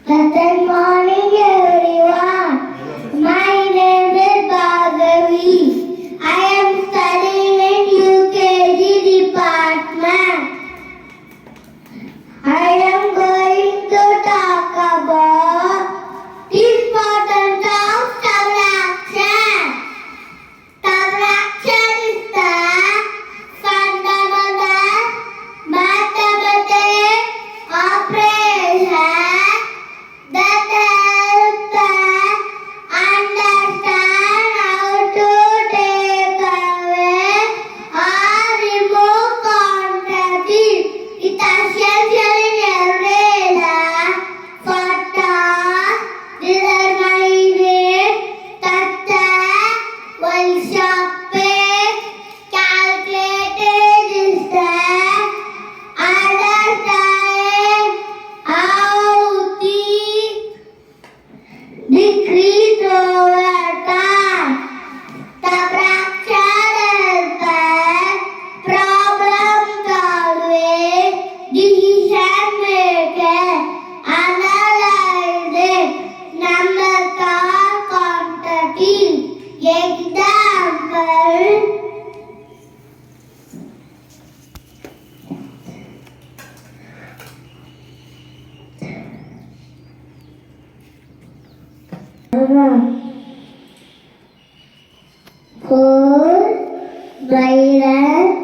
Good morning, everyone. My name is Bhargavi. I am studying in UKG department. I am going to talk about the importance of tower action. Tower action is the fundamental mathematical operation that helps us understand how to take away or remove contradict. It essential in every life for tasks determining such as while shopping, calculating distance, understanding how the decrease over time. The fraction helps problem solving, decision making, analyzing, numbers or quantities. Example. Four minus